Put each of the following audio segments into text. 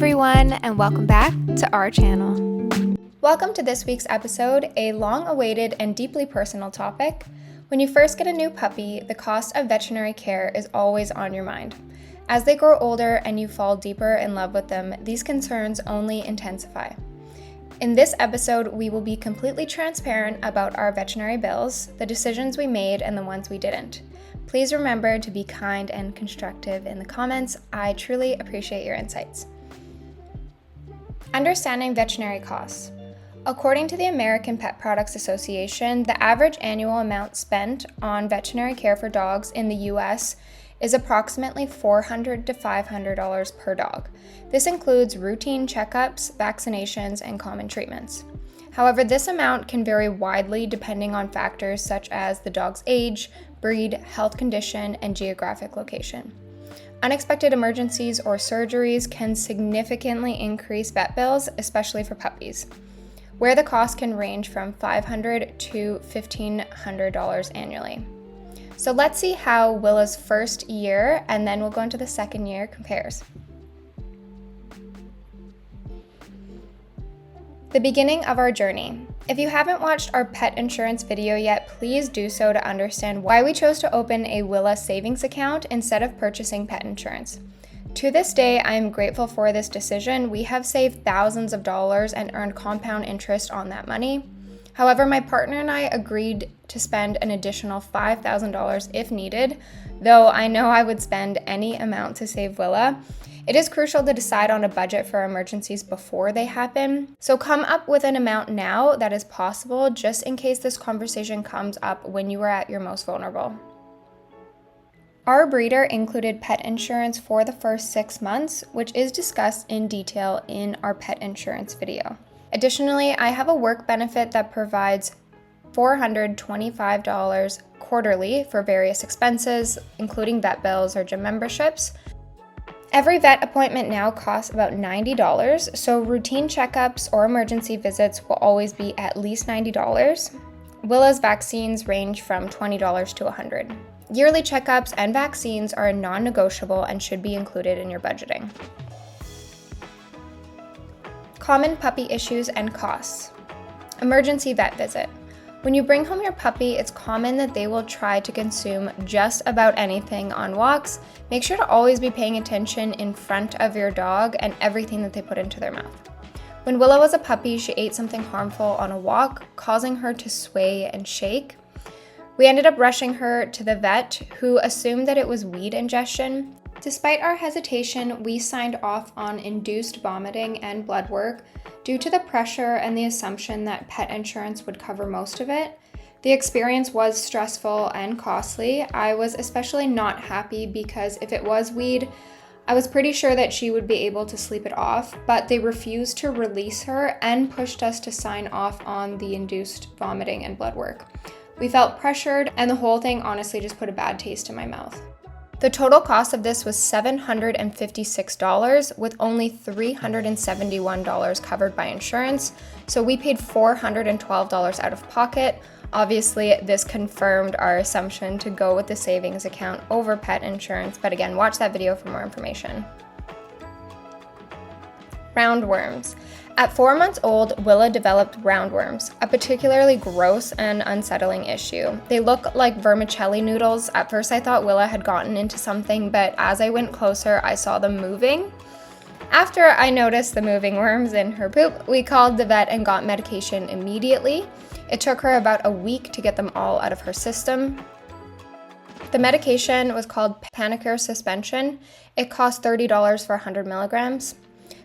everyone, and welcome back to our channel. Welcome to this week's episode, a long-awaited and deeply personal topic. When you first get a new puppy, the cost of veterinary care is always on your mind. As they grow older and you fall deeper in love with them, these concerns only intensify. In this episode, we will be completely transparent about our veterinary bills, the decisions we made, and the ones we didn't. Please remember to be kind and constructive in the comments. I truly appreciate your insights. Understanding veterinary costs. According to the American Pet Products Association, the average annual amount spent on veterinary care for dogs in the US is approximately $400 to $500 per dog. This includes routine checkups, vaccinations, and common treatments. However, this amount can vary widely depending on factors such as the dog's age, breed, health condition, and geographic location. Unexpected emergencies or surgeries can significantly increase vet bills, especially for puppies, where the cost can range from $500 to $1,500 annually. So let's see how Willa's first year, and then we'll go into the second year, compares. The beginning of our journey. If you haven't watched our pet insurance video yet, please do so to understand why we chose to open a Willa savings account instead of purchasing pet insurance. To this day, I am grateful for this decision. We have saved thousands of dollars and earned compound interest on that money. However, my partner and I agreed to spend an additional $5,000 if needed, though I know I would spend any amount to save Willa. It is crucial to decide on a budget for emergencies before they happen, so come up with an amount now that is possible just in case this conversation comes up when you are at your most vulnerable. Our breeder included pet insurance for the first 6 months, which is discussed in detail in our pet insurance video. Additionally, I have a work benefit that provides $425 quarterly for various expenses, including vet bills or gym memberships. Every vet appointment now costs about $90, so routine checkups or emergency visits will always be at least $90. Willa's vaccines range from $20 to $100. Yearly checkups and vaccines are non-negotiable and should be included in your budgeting. Common puppy issues and costs. Emergency vet visit. When you bring home your puppy, it's common that they will try to consume just about anything on walks. Make sure to always be paying attention in front of your dog and everything that they put into their mouth. When Willa was a puppy, she ate something harmful on a walk, causing her to sway and shake. We ended up rushing her to the vet, who assumed that it was weed ingestion. Despite our hesitation, we signed off on induced vomiting and blood work due to the pressure and the assumption that pet insurance would cover most of it. The experience was stressful and costly. I was especially not happy because if it was weed, I was pretty sure that she would be able to sleep it off, but they refused to release her and pushed us to sign off on the induced vomiting and blood work. We felt pressured, and the whole thing honestly just put a bad taste in my mouth. The total cost of this was $756, with only $371 covered by insurance, so we paid $412 out of pocket. Obviously, this confirmed our assumption to go with the savings account over pet insurance, but again, watch that video for more information. Roundworms. At 4 months old, Willa developed roundworms, a particularly gross and unsettling issue. They look like vermicelli noodles. At first I thought Willa had gotten into something, but as I went closer, I saw them moving. After I noticed the moving worms in her poop, we called the vet and got medication immediately. It took her about a week to get them all out of her system. The medication was called Panicare suspension. It cost $30 for 100 milligrams.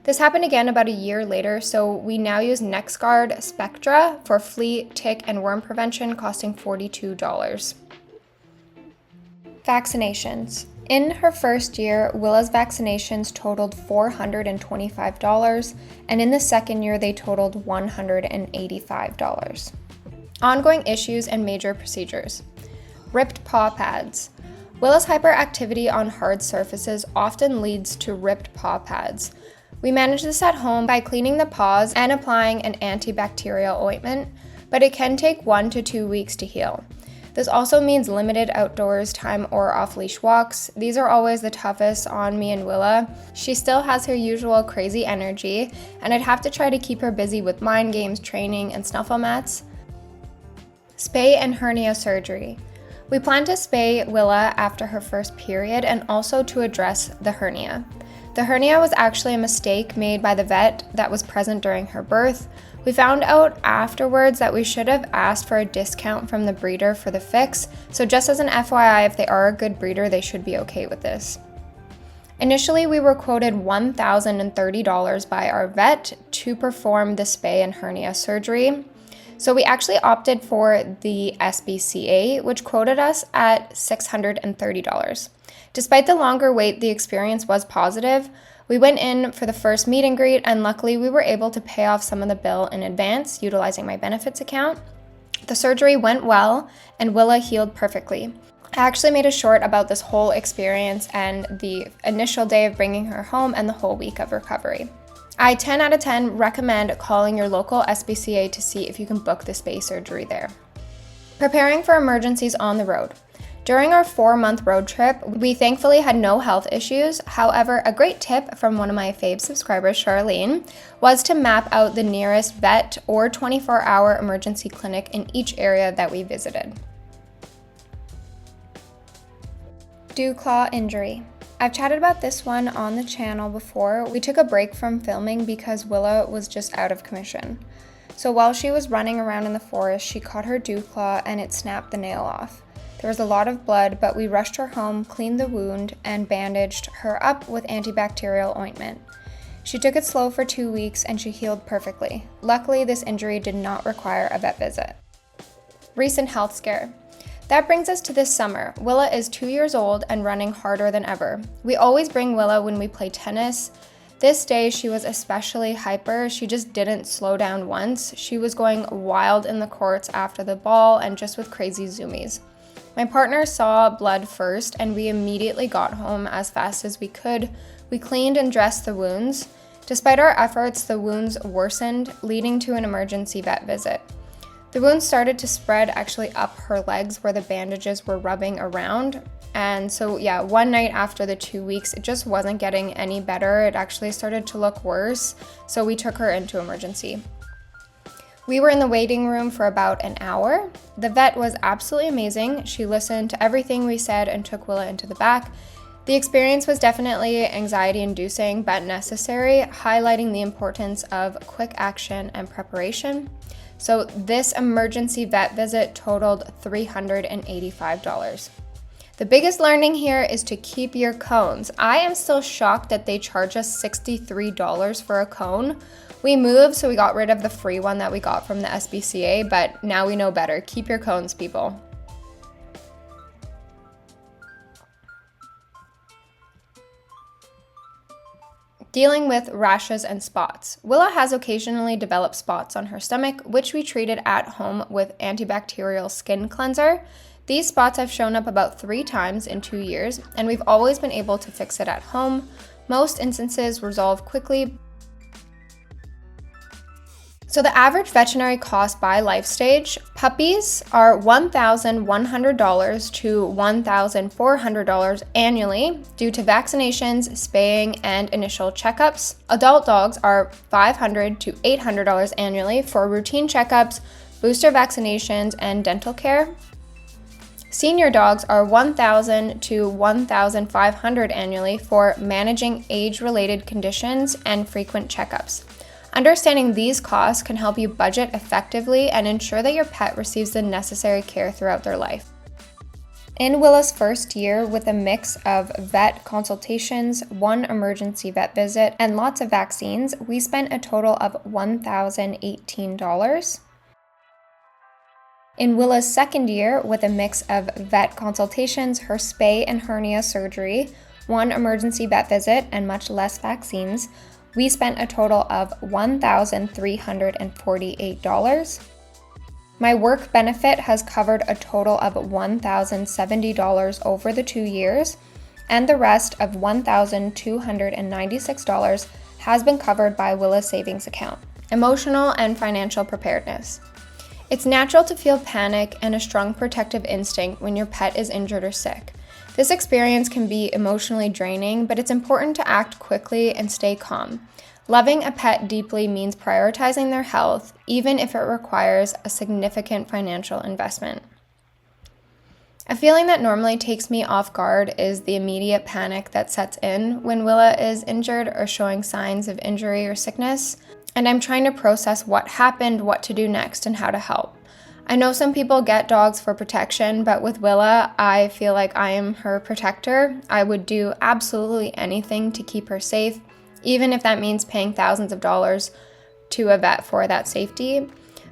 This happened again about a year later, so we now use NexGard Spectra for flea, tick, and worm prevention, costing $42. Vaccinations. In her first year, Willa's vaccinations totaled $425, and in the second year, they totaled $185. Ongoing issues and major procedures. Ripped paw pads. Willa's hyperactivity on hard surfaces often leads to ripped paw pads. We manage this at home by cleaning the paws and applying an antibacterial ointment, but it can take 1 to 2 weeks to heal. This also means limited outdoors time or off-leash walks. These are always the toughest on me and Willa. She still has her usual crazy energy, and I'd have to try to keep her busy with mind games, training, and snuffle mats. Spay and hernia surgery. We plan to spay Willa after her first period and also to address the hernia. The hernia was actually a mistake made by the vet that was present during her birth. We found out afterwards that we should have asked for a discount from the breeder for the fix, so just as an FYI, if they are a good breeder, they should be okay with this. Initially, we were quoted $1,030 by our vet to perform the spay and hernia surgery. So we actually opted for the SBCA, which quoted us at $630. Despite the longer wait, the experience was positive. We went in for the first meet and greet, and luckily we were able to pay off some of the bill in advance utilizing my benefits account. The surgery went well, and Willa healed perfectly. I actually made a short about this whole experience and the initial day of bringing her home and the whole week of recovery. I 10 out of 10 recommend calling your local SBCA to see if you can book the spay surgery there. Preparing for emergencies on the road. During our 4-month road trip, we thankfully had no health issues. However, a great tip from one of my fave subscribers, Charlene, was to map out the nearest vet or 24-hour emergency clinic in each area that we visited. Dew claw injury. I've chatted about this one on the channel before. We took a break from filming because Willa was just out of commission. So while she was running around in the forest, she caught her dew claw and it snapped the nail off. There was a lot of blood, but we rushed her home, cleaned the wound, and bandaged her up with antibacterial ointment. She took it slow for 2 weeks and she healed perfectly. Luckily, this injury did not require a vet visit. Recent health scare. That brings us to this summer. Willa is 2 years old and running harder than ever. We always bring Willa when we play tennis. This day, she was especially hyper. She just didn't slow down once. She was going wild in the courts after the ball and just with crazy zoomies. My partner saw blood first, and we immediately got home as fast as we could. We cleaned and dressed the wounds. Despite our efforts, the wounds worsened, leading to an emergency vet visit. The wounds started to spread actually up her legs where the bandages were rubbing around. And so, yeah, one night after the 2 weeks, it just wasn't getting any better. It actually started to look worse. So we took her into emergency. We were in the waiting room for about an hour. The vet was absolutely amazing. She listened to everything we said and took Willa into the back. The experience was definitely anxiety-inducing but necessary, highlighting the importance of quick action and preparation. So this emergency vet visit totaled $385. The biggest learning here is to keep your cones. I am still shocked that they charge us $63 for a cone. We moved, so we got rid of the free one that we got from the SBCA, but now we know better. Keep your cones, people. Dealing with rashes and spots. Willa has occasionally developed spots on her stomach, which we treated at home with antibacterial skin cleanser. These spots have shown up about 3 times in 2 years, and we've always been able to fix it at home. Most instances resolve quickly. So the average veterinary cost by life stage, puppies are $1,100 to $1,400 annually due to vaccinations, spaying, and initial checkups. Adult dogs are $500 to $800 annually for routine checkups, booster vaccinations, and dental care. Senior dogs are $1,000 to $1,500 annually for managing age-related conditions and frequent checkups. Understanding these costs can help you budget effectively and ensure that your pet receives the necessary care throughout their life. In Willa's first year, with a mix of vet consultations, 1 emergency vet visit, and lots of vaccines, we spent a total of $1,018. In Willa's second year, with a mix of vet consultations, her spay and hernia surgery, 1 emergency vet visit, and much less vaccines, we spent a total of $1,348. My work benefit has covered a total of $1,070 over the 2 years, and the rest of $1,296 has been covered by Willa's savings account. Emotional and financial preparedness. It's natural to feel panic and a strong protective instinct when your pet is injured or sick. This experience can be emotionally draining, but it's important to act quickly and stay calm. Loving a pet deeply means prioritizing their health, even if it requires a significant financial investment. A feeling that normally takes me off guard is the immediate panic that sets in when Willa is injured or showing signs of injury or sickness, and I'm trying to process what happened, what to do next, and how to help. I know some people get dogs for protection, but with Willa, I feel like I am her protector. I would do absolutely anything to keep her safe, even if that means paying thousands of dollars to a vet for that safety.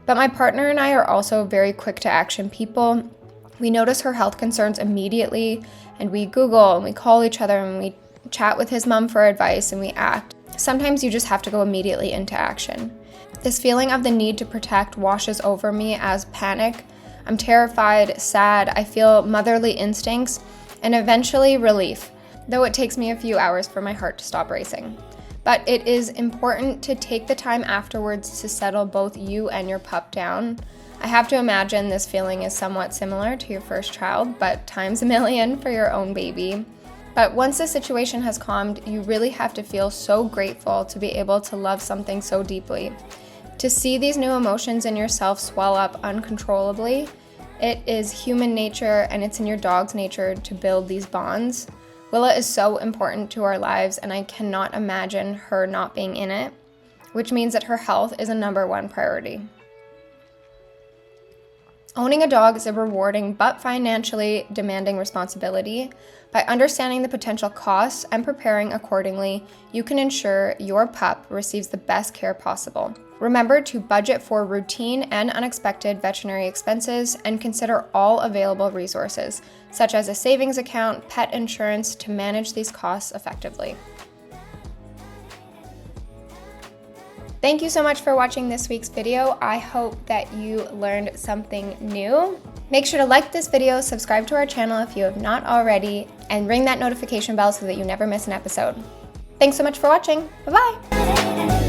But my partner and I are also very quick to action people. We notice her health concerns immediately, and we Google and we call each other and we chat with his mom for advice and we act. Sometimes you just have to go immediately into action. This feeling of the need to protect washes over me as panic. I'm terrified, sad, I feel motherly instincts, and eventually relief, though it takes me a few hours for my heart to stop racing. But it is important to take the time afterwards to settle both you and your pup down. I have to imagine this feeling is somewhat similar to your first child, but times a million for your own baby. But once the situation has calmed, you really have to feel so grateful to be able to love something so deeply. To see these new emotions in yourself swell up uncontrollably, it is human nature and it's in your dog's nature to build these bonds. Willa is so important to our lives and I cannot imagine her not being in it, which means that her health is a #1 priority. Owning a dog is a rewarding but financially demanding responsibility. By understanding the potential costs and preparing accordingly, you can ensure your pup receives the best care possible. Remember to budget for routine and unexpected veterinary expenses and consider all available resources, such as a savings account, pet insurance, to manage these costs effectively. Thank you so much for watching this week's video. I hope that you learned something new. Make sure to like this video, subscribe to our channel if you have not already, and ring that notification bell so that you never miss an episode. Thanks so much for watching. Bye-bye.